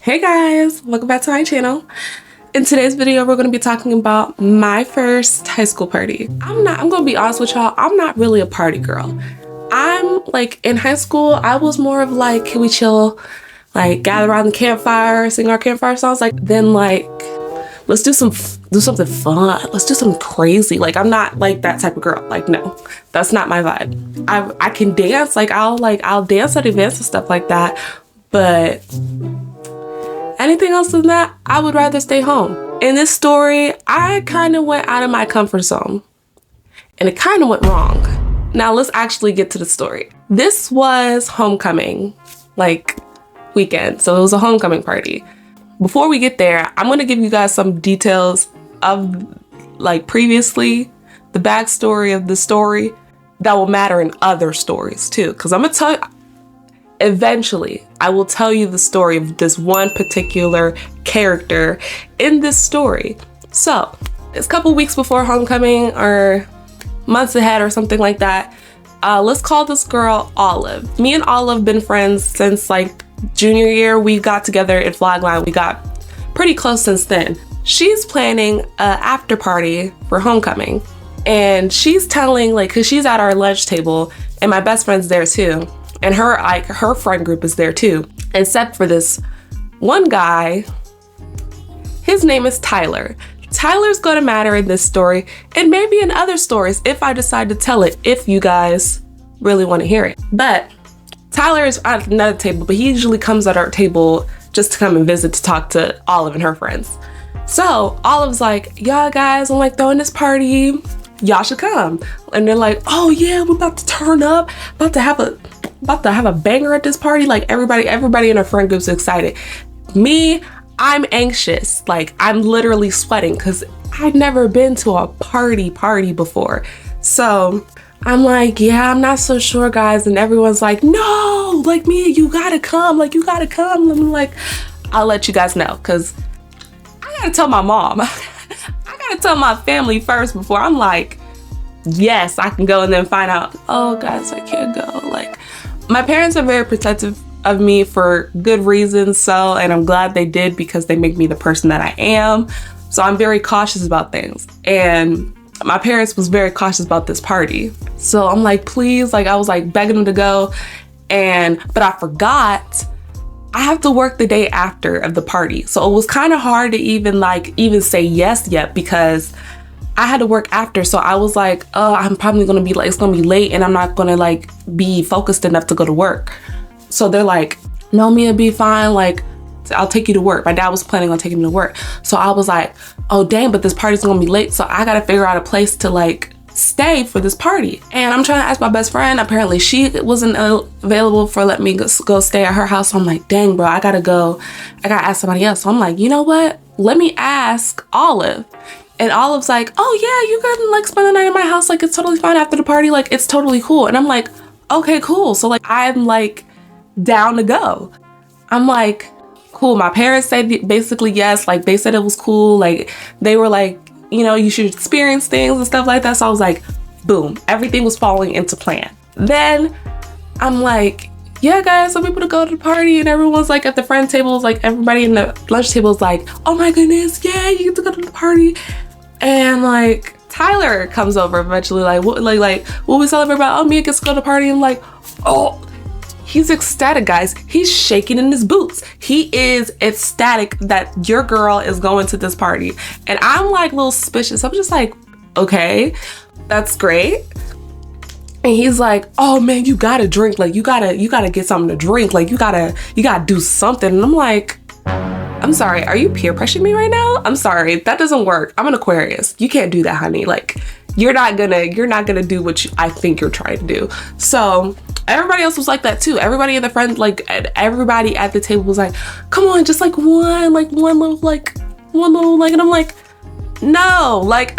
Hey guys, welcome back to my channel. In today's video, we're going to be talking about my first high school party. I'm going to be honest with y'all, I'm not really a party girl. I'm like, in high school, I was more of like, can we chill, like gather around the campfire, sing our campfire songs, like then like, let's do something fun. Let's do something crazy. Like, I'm not like that type of girl. Like, no, that's not my vibe. I can dance, I'll dance at events and stuff like that, but anything else than that, I would rather stay home. In this story, I kind of went out of my comfort zone and it kind of went wrong. Now let's actually get to the story. This was homecoming, like weekend. So it was a homecoming party. Before we get there, I'm gonna give you guys some details of like previously, the backstory of the story that will matter in other stories too. Cause I'm gonna tell you, eventually, I will tell you the story of this one particular character in this story. So, it's a couple weeks before homecoming or months ahead or something like that. Let's call this girl Olive. Me and Olive been friends since like junior year. We got together in Flagline. We got pretty close since then. She's planning an after party for homecoming. And she's telling, like, cause she's at our lunch table and my best friend's there too. And her friend group is there too, except for this one guy. His name is Tyler. Tyler's gonna matter in this story and maybe in other stories if I decide to tell it, if you guys really want to hear it. But Tyler is at another table, but he usually comes at our table just to come and visit to talk to Olive and her friends. So Olive's like, y'all guys, I'm like throwing this party. Y'all should come. And they're like, oh yeah, we're about to turn up, about to have a banger at this party. Like everybody in our friend group's excited. Me, I'm anxious. Like I'm literally sweating because I'd never been to a party before. So I'm like, yeah, I'm not so sure, guys. And everyone's like, no, like Mia, you gotta come. Like you gotta come. And I'm like, I'll let you guys know because I gotta tell my mom. I gotta tell my family first before I'm like, yes, I can go, and then find out, oh guys, I can't go. Like, my parents are very protective of me for good reasons, so, and I'm glad they did because they make me the person that I am. So I'm very cautious about things. And my parents was very cautious about this party. So I'm like, please, like I was like begging them to go. But I forgot I have to work the day after of the party. So it was kind of hard to even say yes yet because I had to work after. So I was like, oh, I'm probably gonna be like, it's gonna be late and I'm not gonna like be focused enough to go to work. So they're like, no, Mia, be fine. Like, I'll take you to work. My dad was planning on taking me to work. So I was like, oh dang, but this party's gonna be late. So I gotta figure out a place to like stay for this party. And I'm trying to ask my best friend. Apparently she wasn't available for letting me go stay at her house. So I'm like, dang, bro, I gotta ask somebody else. So I'm like, you know what? Let me ask Olive. And Olive's like, oh yeah, you can like spend the night in my house. Like it's totally fine after the party. Like it's totally cool. And I'm like, okay, cool. So like, I'm like down to go. I'm like, cool. My parents said basically yes. Like they said it was cool. Like they were like, you know, you should experience things and stuff like that. So I was like, boom, everything was falling into plan. Then I'm like, yeah, guys, I'm able to go to the party. And everyone's like at the friend tables, like everybody in the lunch table is like, oh my goodness, yeah, you get to go to the party. And like Tyler comes over eventually, like what we celebrate about, oh, Mia gets to go to the party. And like, oh, he's ecstatic, guys. He's shaking in his boots. He is ecstatic that your girl is going to this party. And I'm like a little suspicious. I'm just like, okay, that's great. And he's like, oh man, you gotta drink. Like you gotta get something to drink. Like you gotta do something. And I'm like, I'm sorry, are you peer pressuring me right now? I'm sorry, that doesn't work. I'm an Aquarius. You can't do that, honey. Like you're not gonna do what I think you're trying to do. So everybody else was like that too. Everybody in the friend, like everybody at the table was like, come on, just like one little, and I'm like, no, like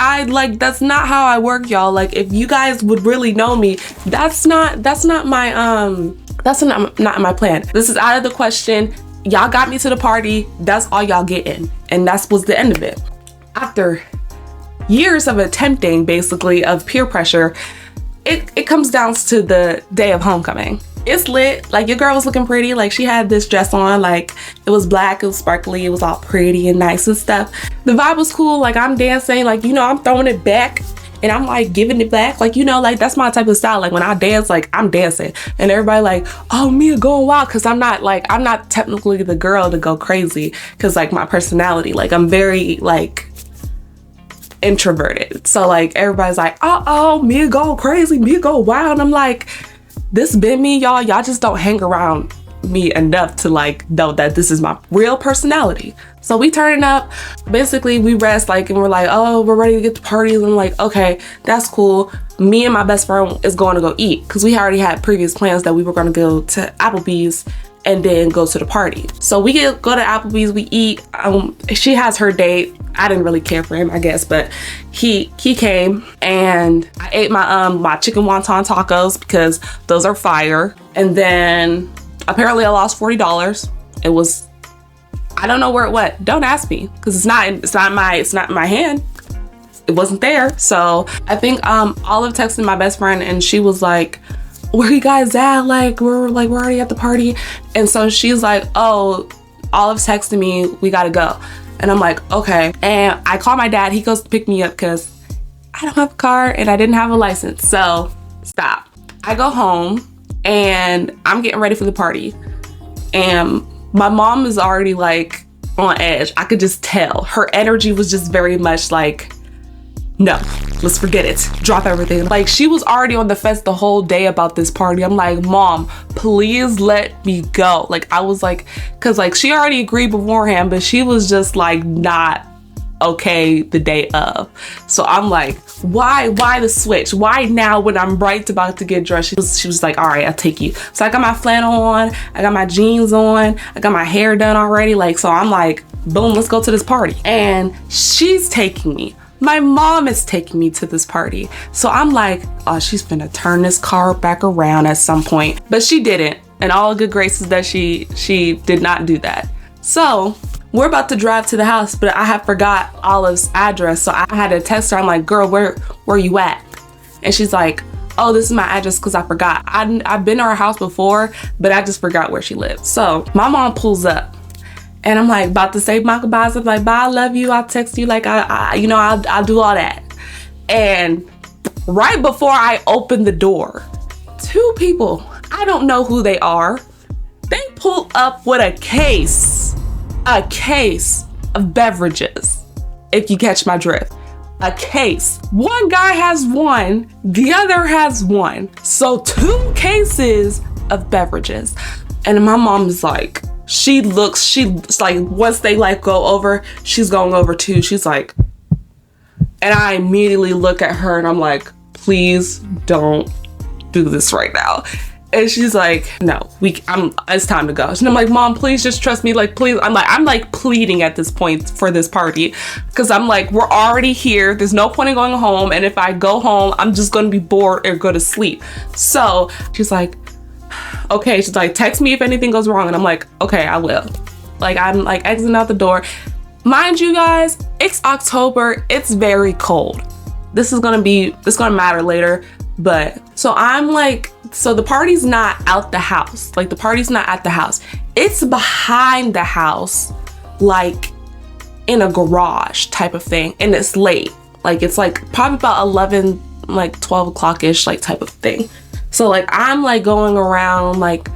that's not how I work, y'all. Like if you guys would really know me, that's not my plan. This is out of the question. Y'all got me to the party. That's all y'all getting. And that was the end of it. After years of attempting, basically, of peer pressure, it comes down to the day of homecoming. It's lit. Like, your girl was looking pretty. Like, she had this dress on, like, it was black, it was sparkly, it was all pretty and nice and stuff. The vibe was cool. Like, I'm dancing, like, you know, I'm throwing it back and I'm like giving it back. Like, you know, like, that's my type of style. Like, when I dance, like, I'm dancing and everybody like, oh, Mia going wild. Cause I'm not technically the girl to go crazy. Cause like my personality, like, I'm very like introverted. So like everybody's like, oh, Mia go crazy, Mia go wild. And I'm like, this been me, y'all just don't hang around me enough to like know that this is my real personality. So we turning up, basically we rest, like, and we're like, oh, we're ready to get to parties. And I'm like, okay, that's cool. Me and my best friend is going to go eat because we already had previous plans that we were going to go to Applebee's and then go to the party. So we go to Applebee's, we eat. She has her date. I didn't really care for him, I guess, but he came and I ate my chicken wonton tacos because those are fire. And then apparently I lost $40. It was, I don't know where it went. Don't ask me because it's not in my hand. It wasn't there. So I think Olive texted my best friend and she was like, where you guys at? Like, we're already at the party. And so she's like, oh, Olive's texting me, we gotta go. And I'm like, okay. And I call my dad, he goes to pick me up because I don't have a car and I didn't have a license. So stop. I go home and I'm getting ready for the party. And my mom is already like on edge. I could just tell. Her energy was just very much like, no, let's forget it. Drop everything. Like, she was already on the fence the whole day about this party. I'm like, Mom, please let me go. Like, I was like, cause like she already agreed beforehand, but she was just like not okay the day of. So I'm like, why the switch? Why now when I'm right about to get dressed? She was like, all right, I'll take you. So I got my flannel on, I got my jeans on, I got my hair done already. Like, so I'm like, boom, let's go to this party. And she's taking me. My mom is taking me to this party. So I'm like, oh, she's finna turn this car back around at some point. But she didn't. And all good graces that she did not do that. So we're about to drive to the house, but I had forgot Olive's address. So I had to text her. I'm like, girl, where you at? And she's like, oh, this is my address because I forgot. I've been to her house before, but I just forgot where she lived. So my mom pulls up. And I'm like about to say my goodbyes. I'm like, bye, I love you. I'll text you. Like, I'll do all that. And right before I open the door, two people, I don't know who they are. They pull up with a case of beverages, if you catch my drift. A case. One guy has one, the other has one. So 2 cases of beverages. And my mom's like, she's like, once they like go over, she's going over too. She's like, and I immediately look at her and I'm like, please don't do this right now. And she's like, no, it's time to go. And I'm like, Mom, please just trust me. Like, please. I'm like pleading at this point for this party. Cause I'm like, we're already here. There's no point in going home. And if I go home, I'm just going to be bored or go to sleep. So she's like, okay. She's like, text me if anything goes wrong. And I'm like, okay, I will. Like, I'm like exiting out the door. Mind you guys, it's October. It's very cold. It's gonna matter later. But so I'm like, so the party's not out the house. Like, the party's not at the house. It's behind the house, like in a garage type of thing. And it's late. Like, it's like probably about 11, like 12 o'clock-ish, like type of thing. So like, I'm like going around, like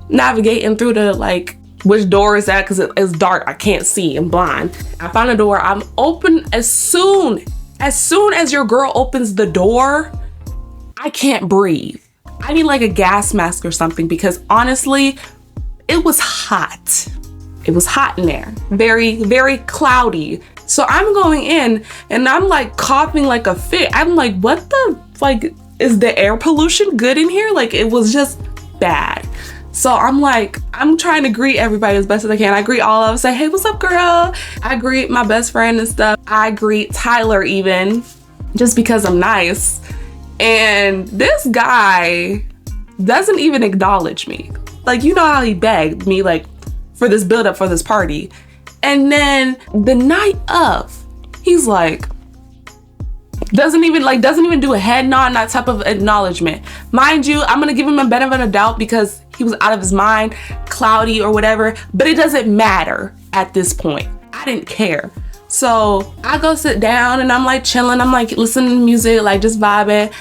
navigating through the, like, which door is that? Cause it's dark, I can't see, I'm blind. I find a door, I'm open as soon as your girl opens the door, I can't breathe. I need like a gas mask or something because honestly, it was hot. It was hot in there, very, very cloudy. So I'm going in and I'm like coughing like a fit. I'm like, what the, like, is the air pollution good in here? Like, it was just bad. So I'm like, I'm trying to greet everybody as best as I can. I greet all of them, say, hey, what's up, girl? I greet my best friend and stuff. I greet Tyler even, just because I'm nice. And this guy doesn't even acknowledge me. Like, you know how he begged me, like, for this build up for this party. And then the night of, he's like, Doesn't even do a head nod, that type of acknowledgement. Mind you, I'm gonna give him a benefit of the doubt because he was out of his mind, cloudy or whatever, but it doesn't matter at this point. I didn't care. So I go sit down and I'm like chilling, I'm like listening to music, like just vibing.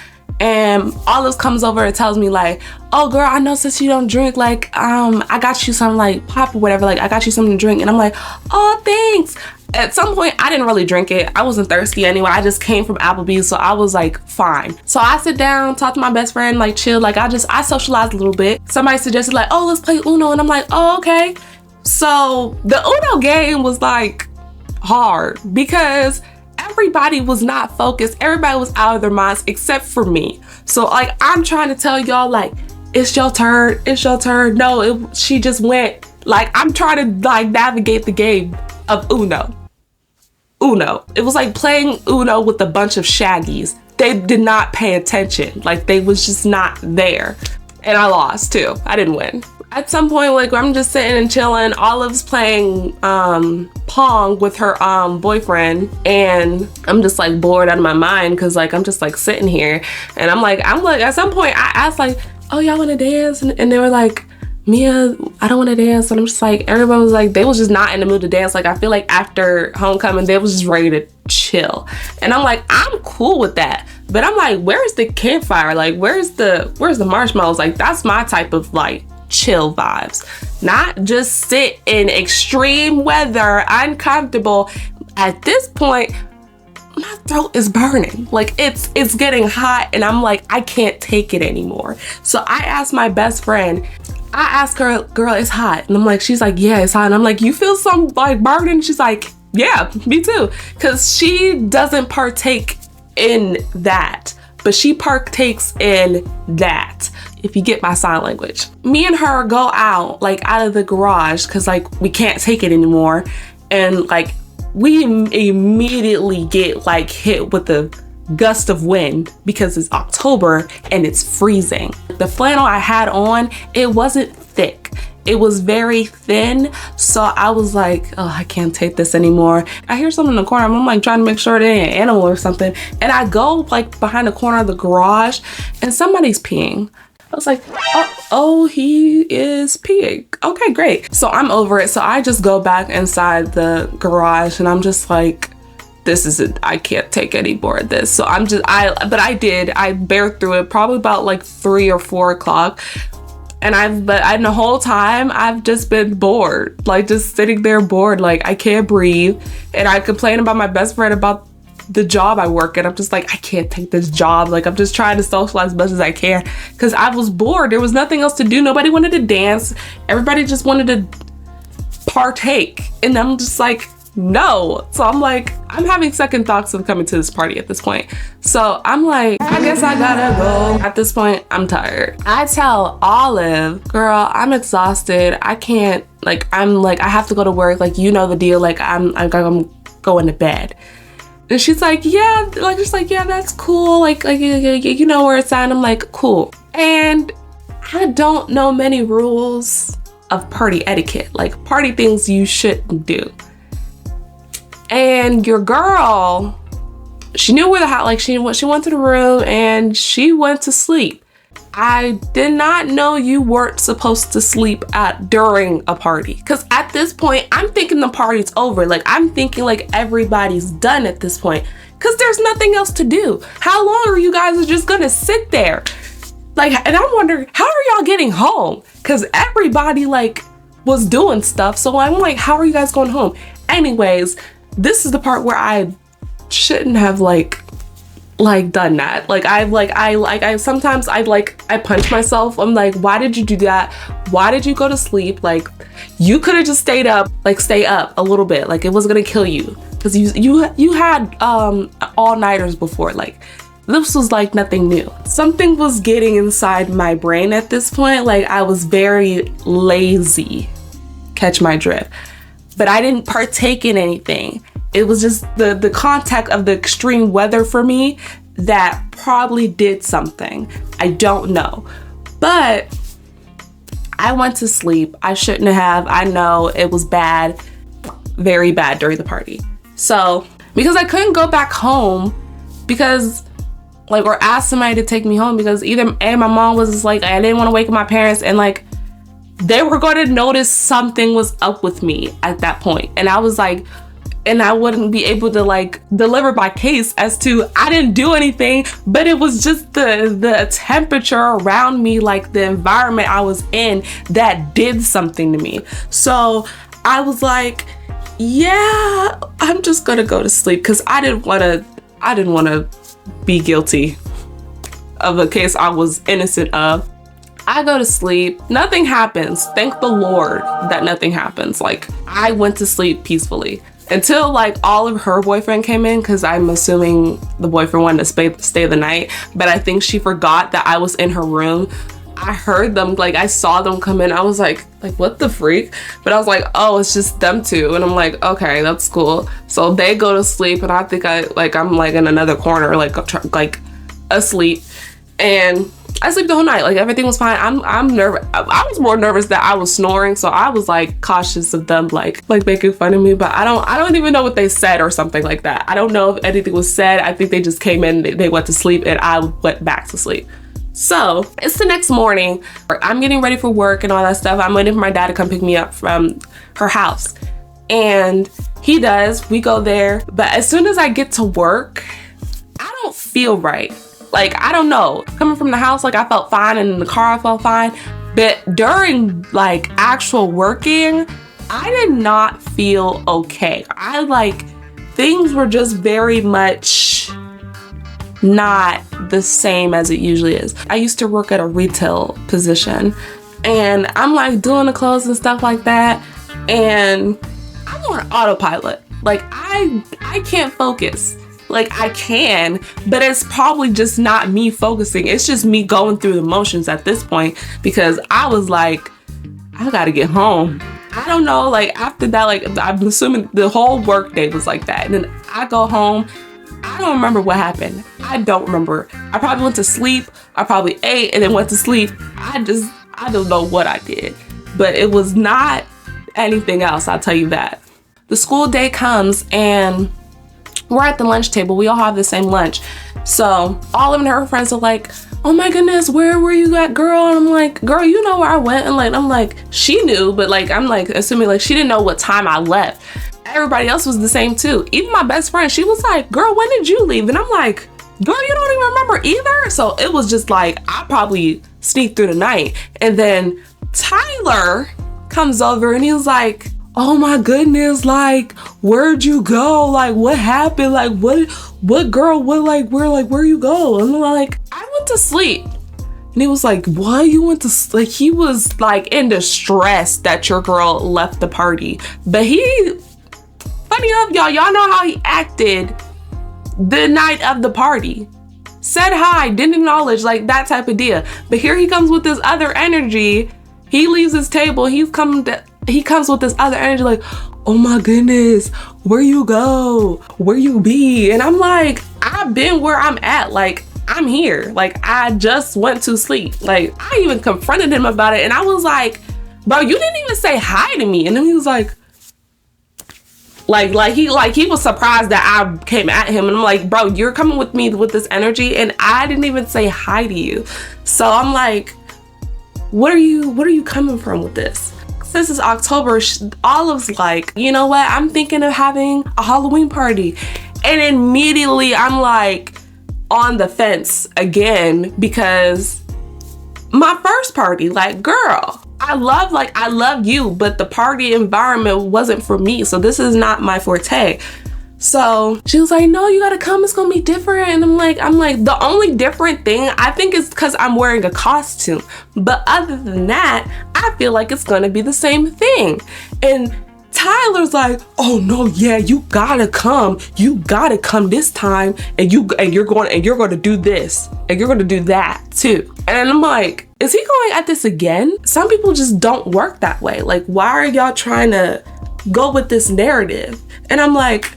And Olive comes over and tells me like, oh girl, I know since you don't drink, like I got you some like pop or whatever, like I got you something to drink. And I'm like, oh thanks. At some point I didn't really drink it. I wasn't thirsty anyway. I just came from Applebee's, so I was like fine. So I sit down, talk to my best friend, like chill, like I socialized a little bit. Somebody suggested like, oh let's play Uno, and I'm like, oh okay. So the Uno game was like hard because everybody was not focused. Everybody was out of their minds except for me. So like I'm trying to tell y'all like, it's your turn, it's your turn. No, she just went. Like I'm trying to like navigate the game of Uno. It was like playing Uno with a bunch of shaggies. They did not pay attention. Like they was just not there. And I lost too. I didn't win. At some point, like I'm just sitting and chilling. Olive's playing Pong with her boyfriend, and I'm just like bored out of my mind because like I'm just like sitting here, and I'm like at some point I asked like, oh y'all want to dance, and they were like, Mia, I don't want to dance. And I'm just like, everybody was like, they was just not in the mood to dance. Like I feel like after homecoming they was just ready to chill, and I'm like, I'm cool with that, but I'm like, where's the campfire? Like where's the marshmallows? Like that's my type of like chill vibes, not just sit in extreme weather, uncomfortable. At this point my throat is burning, like it's getting hot, and I'm like, I can't take it anymore. So I asked my best friend, I asked her, girl, it's hot? And I'm like, she's like, yeah, it's hot. And I'm like, you feel some like burning? She's like, yeah, me too. Because she doesn't partake in that, but she partakes in that, if you get my sign language. Me and her go out, like out of the garage, because like we can't take it anymore. And like we immediately get like hit with a gust of wind because it's October and it's freezing. The flannel I had on, it wasn't thick. It was very thin. So I was like, oh, I can't take this anymore. I hear something in the corner. I'm like trying to make sure it ain't an animal or something. And I go like behind the corner of the garage and somebody's peeing. I was like, oh, he is peeing. Okay, great. So I'm over it. So I just go back inside the garage and I'm just like, this is it. I can't take any more of this. So I bared through it probably about like 3 or 4 o'clock. And the whole time I've just been bored, like just sitting there bored, like I can't breathe. And I complain about my best friend about the job I work at. I'm just like, I can't take this job. Like I'm just trying to socialize as much as I can because I was bored. There was nothing else to do. Nobody wanted to dance. Everybody just wanted to partake. And I'm just like, no. So I'm like, I'm having second thoughts of coming to this party at this point. So I'm like, I guess I gotta go. At this point, I'm tired. I tell Olive, girl, I'm exhausted. I can't, like, I have to go to work. Like, you know the deal. Like, I'm going to bed. And she's like, yeah, like, just like, yeah, that's cool. Like, you know where it's at. And I'm like, cool. And I don't know many rules of party etiquette, like party things you shouldn't do. And your girl, she knew where the house, like she went to the room and she went to sleep. I did not know you weren't supposed to sleep during a party. Cause at this point, I'm thinking the party's over. Like I'm thinking like everybody's done at this point. Cause there's nothing else to do. How long are you guys just gonna sit there? Like, and I'm wondering, how are y'all getting home? Cause everybody like was doing stuff. So I'm like, how are you guys going home? Anyways, this is the part where I shouldn't have like done that. Like I sometimes I punch myself. I'm like, why did you do that? Why did you go to sleep? Like you could have just stayed up, like stay up a little bit. Like it was gonna kill you because you had all-nighters before. Like this was like nothing new. Something was getting inside my brain at this point. Like I was very lazy. Catch my drift. But I didn't partake in anything. It was just the contact of the extreme weather for me that probably did something. I don't know. But I went to sleep. I shouldn't have. I know it was bad, very bad during the party. So because I couldn't go back home because like, or ask somebody to take me home, because either A, my mom was just like, I didn't want to wake up my parents, and like they were going to notice something was up with me at that point. And I was like, and I wouldn't be able to like deliver my case as to I didn't do anything, but it was just the temperature around me, like the environment I was in, that did something to me. So I was like, yeah, I'm just gonna go to sleep, because I didn't want to be guilty of a case I was innocent of. I go to sleep, nothing happens. Thank the Lord that nothing happens. Like, I went to sleep peacefully until like all of her boyfriend came in, because I'm assuming the boyfriend wanted to stay the night, but I think she forgot that I was in her room. I heard them, like I saw them come in. I was like what the freak? But I was like, oh, it's just them two. And I'm like, okay, that's cool. So they go to sleep, and I think I'm like in another corner, like asleep, and I sleep the whole night. Like, everything was fine. I'm nervous. I was more nervous that I was snoring, so I was like cautious of them like making fun of me. But I don't even know what they said or something like that. I don't know if anything was said. I think they just came in, they went to sleep, and I went back to sleep. So it's the next morning. I'm getting ready for work and all that stuff. I'm waiting for my dad to come pick me up from her house, and he does. We go there, but as soon as I get to work, I don't feel right. Like, I don't know. Coming from the house, like I felt fine, and in the car I felt fine. But during like actual working, I did not feel okay. Things were just very much not the same as it usually is. I used to work at a retail position, and I'm like doing the clothes and stuff like that, and I'm on autopilot. Like, I can't focus. Like, I can, but it's probably just not me focusing. It's just me going through the motions at this point, because I was like, I gotta get home. I don't know, like after that, like I'm assuming the whole work day was like that. And then I go home. I don't remember what happened. I don't remember. I probably went to sleep. I probably ate and then went to sleep. I don't know what I did, but it was not anything else, I'll tell you that. The school day comes, and we're at the lunch table. We all have the same lunch. So all of her friends are like, oh my goodness, where were you at, girl? And I'm like, girl, you know where I went? And like, I'm like, she knew, but like, I'm like assuming like she didn't know what time I left. Everybody else was the same too. Even my best friend, she was like, girl, when did you leave? And I'm like, girl, you don't even remember either? So it was just like, I probably sneaked through the night. And then Tyler comes over and he was like, oh my goodness, like, where'd you go? Like, what happened? Like, what girl, where you go? And I'm like, I went to sleep. And he was like, what? You went to sleep? Like, he was like in distress that your girl left the party. But funny enough, y'all know how he acted the night of the party. Said hi, didn't acknowledge, like that type of deal. But here he comes with this other energy. He leaves his table. He comes with this other energy like, oh my goodness, where you go? Where you be? And I'm like, I've been where I'm at. Like, I'm here. Like, I just went to sleep. Like, I even confronted him about it. And I was like, bro, you didn't even say hi to me. And then he was like he was surprised that I came at him. And I'm like, bro, you're coming with me with this energy and I didn't even say hi to you. So I'm like, what are you coming from with this? This is October. Olive's like, you know what? I'm thinking of having a Halloween party. And immediately I'm like on the fence again, because my first party, like, girl, I love you, but the party environment wasn't for me. So this is not my forte. So she was like, no, you gotta come, it's gonna be different. And I'm like, the only different thing I think is because I'm wearing a costume. But other than that, I feel like it's gonna be the same thing. And Tyler's like, oh no, yeah, you gotta come this time, and you're going to do this, and you're gonna do that too. And I'm like, is he going at this again? Some people just don't work that way. Like, why are y'all trying to go with this narrative? And I'm like,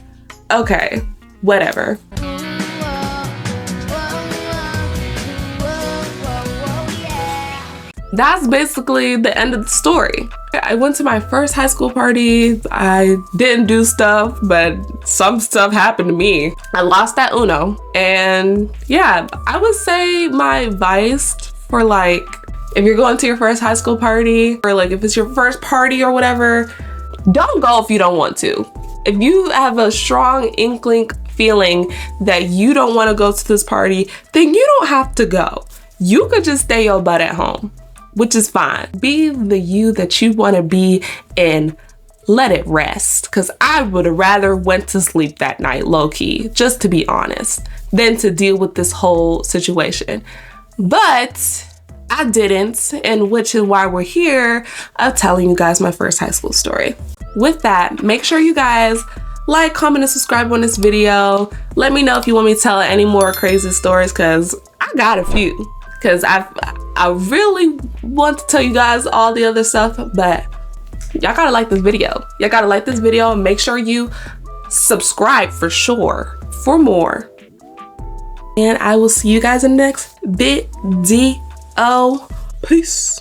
okay, whatever. That's basically the end of the story. I went to my first high school party. I didn't do stuff, but some stuff happened to me. I lost that Uno. And yeah, I would say my advice for like, if you're going to your first high school party, or like if it's your first party or whatever, don't go if you don't want to. If you have a strong inkling feeling that you don't want to go to this party, then you don't have to go. You could just stay your butt at home, which is fine. Be the you that you want to be and let it rest. Cause I would have rather went to sleep that night, low key, just to be honest, than to deal with this whole situation. But I didn't, and which is why we're here of telling you guys my first high school story. With that, make sure you guys like, comment, and subscribe on this video. Let me know if you want me to tell any more crazy stories, cause I got a few. Cause I really want to tell you guys all the other stuff, but y'all gotta like this video. Y'all gotta like this video and make sure you subscribe for sure for more. And I will see you guys in the next video. Peace.